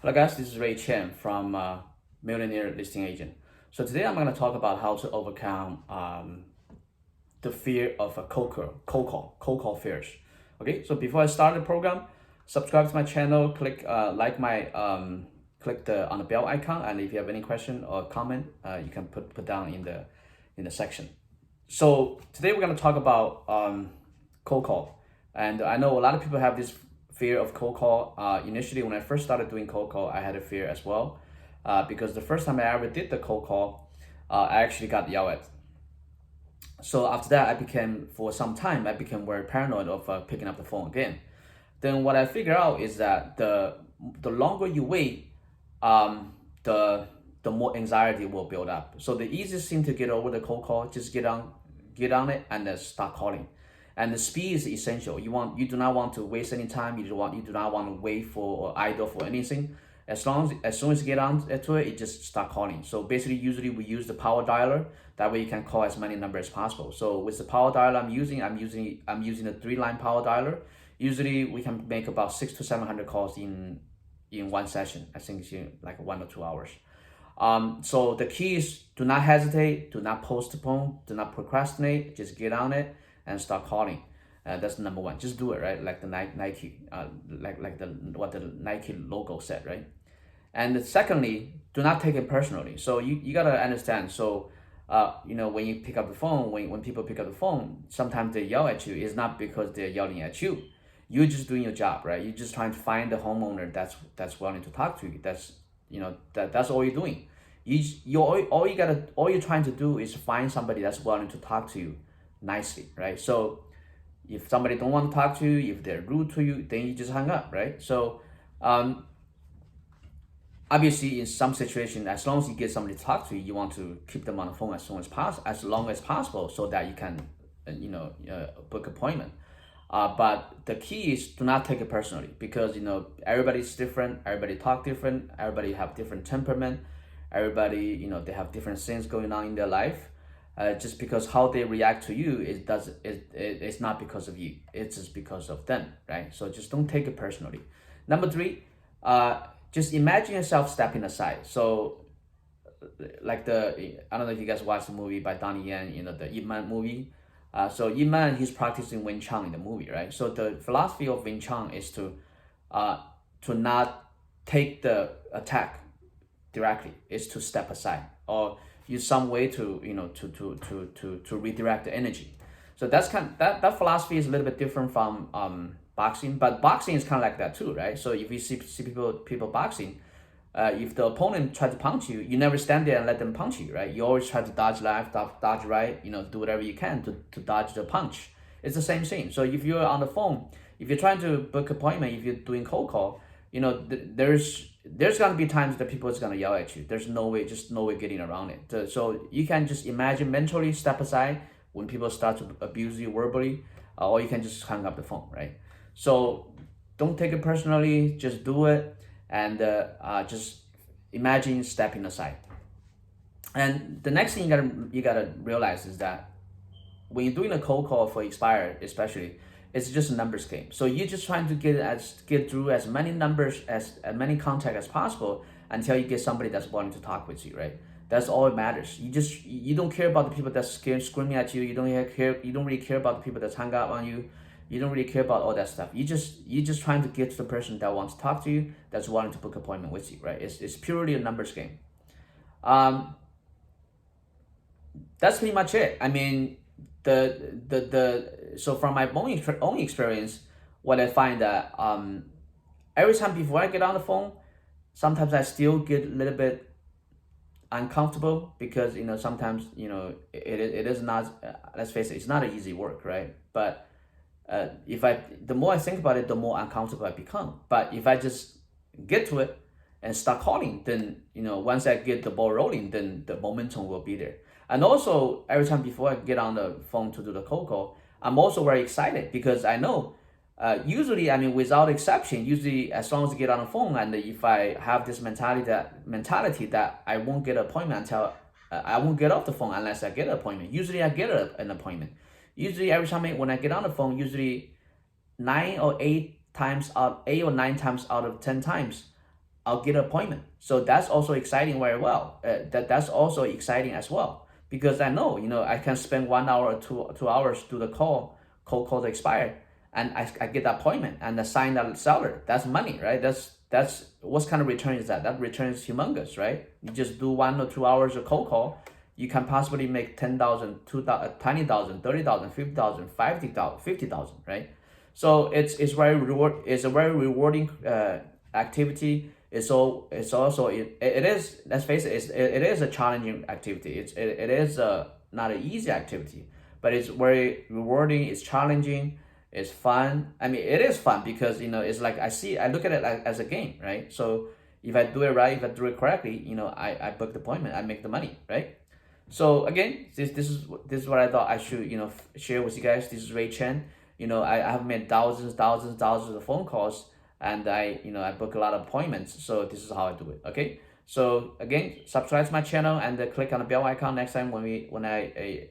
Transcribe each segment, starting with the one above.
Hello guys, this is Chen from Millionaire Listing Agent. So today I'm going to talk about how to overcome the fear of a cold call fears. Okay, so before I start the program, subscribe to my channel, click click the on the bell icon, and if you have any question or comment, you can put down in the section. So today we're going to talk about cold call, and I know a lot of people have this fear of cold call. Initially, when I first started doing cold call, I had a fear as well, because the first time I ever did the cold call, I actually got yelled at. So after that, for some time, I became very paranoid of picking up the phone again. Then what I figured out is that the longer you wait, the more anxiety will build up. So the easiest thing to get over the cold call, just get on it and then start calling. And the speed is essential. You do not want to waste any time. You do not want to wait for or idle for anything. As soon as you get on to it, you just start calling. So basically, usually we use the power dialer. That way you can call as many numbers as possible. So with the power dialer I'm using a 3-line power dialer. Usually we can make about 600 to 700 calls in one session. I think it's in like 1 or 2 hours. So the key is do not hesitate, do not postpone, do not procrastinate. Just get on it and start calling. That's number one. Just do it, right? Like the Nike, like the what the Nike logo said, right? And secondly, do not take it personally. So you gotta understand. So when you pick up the phone, when people pick up the phone, sometimes they yell at you. It's not because they're yelling at you. You're just doing your job, right? You're just trying to find the homeowner that's willing to talk to you. That's all you're doing. All you're trying to do is find somebody that's willing to talk to you nicely, right? So if somebody don't want to talk to you, if they're rude to you, then you just hang up, right? So obviously in some situation, as long as you get somebody to talk to you, you want to keep them on the phone as long as possible, so that you can book appointment. But the key is do not take it personally, because everybody's different, everybody talk different, everybody have different temperament, everybody they have different things going on in their life. Just because how they react to you, it's not because of you, it's just because of them, right? So just don't take it personally. Number three, just imagine yourself stepping aside. So like I don't know if you guys watched the movie by Donnie Yen, the Ip Man movie. So Ip Man, he's practicing Wing Chun in the movie, right? So the philosophy of Wing Chun is to not take the attack directly, is to step aside or use some way to to redirect the energy. So that philosophy is a little bit different from boxing, but boxing is kind of like that too, right? So if you see people boxing, if the opponent try to punch you, you never stand there and let them punch you, right? You always try to dodge left, dodge right, do whatever you can to dodge the punch. It's the same thing. So if you're on the phone, if you're trying to book appointment, if you're doing cold call, there's gonna be times that people is gonna yell at you. There's no way, just no way getting around it. So you can just imagine mentally step aside when people start to abuse you verbally, or you can just hang up the phone, right? So don't take it personally. Just do it, and just imagine stepping aside. And the next thing you gotta realize is that when you're doing a cold call for expired, especially, it's just a numbers game. So you're just trying to get through as many numbers as many contacts as possible until you get somebody that's willing to talk with you, right? That's all it matters. You don't care about the people that's screaming at you. You don't really care about the people that's hung up on you. You don't really care about all that stuff. You're just trying to get to the person that wants to talk to you, that's willing to book an appointment with you, right? It's purely a numbers game. That's pretty much it. I mean, so from my own experience, what I find that every time before I get on the phone, sometimes I still get a little bit uncomfortable, because sometimes it is not, let's face it, it's not an easy work, right? But the more I think about it, the more uncomfortable I become. But if I just get to it and start calling, then once I get the ball rolling, then the momentum will be there. And also, every time before I get on the phone to do the cold call, I'm also very excited, because I know, usually, I mean, without exception, usually as long as I get on the phone, and if I have this mentality that I won't get an appointment until I won't get off the phone unless I get an appointment. Usually I get an appointment. Usually every time when I get on the phone, usually 8 or 9 times out of 10 times, I'll get an appointment. So that's also exciting very well. That's also exciting as well, because I know, I can spend 1 hour or two hours to the cold call the expired, and I get the appointment and I sign that seller. That's money, right? That's what kind of return is that? That return is humongous, right? You just do 1 or 2 hours of cold call, you can possibly make 10,000, 20,000, 30,000, 50,000, 50,000, right? So it's a very rewarding activity. It's also it is, let's face it, it is a challenging activity. It is not an easy activity, but it's very rewarding. It's challenging. It's fun. I mean, it is fun because it's like I look at it as a game, right? So if I do it right, if I do it correctly, I book the appointment, I make the money, right? So again, this is what I thought I should share with you guys. This is Chen. I have made thousands of phone calls, and I book a lot of appointments. So this is how I do it. Okay. So again, subscribe to my channel and click on the bell icon. Next time when I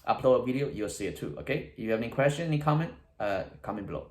upload a video, you'll see it too. Okay. If you have any question, any comment, comment below.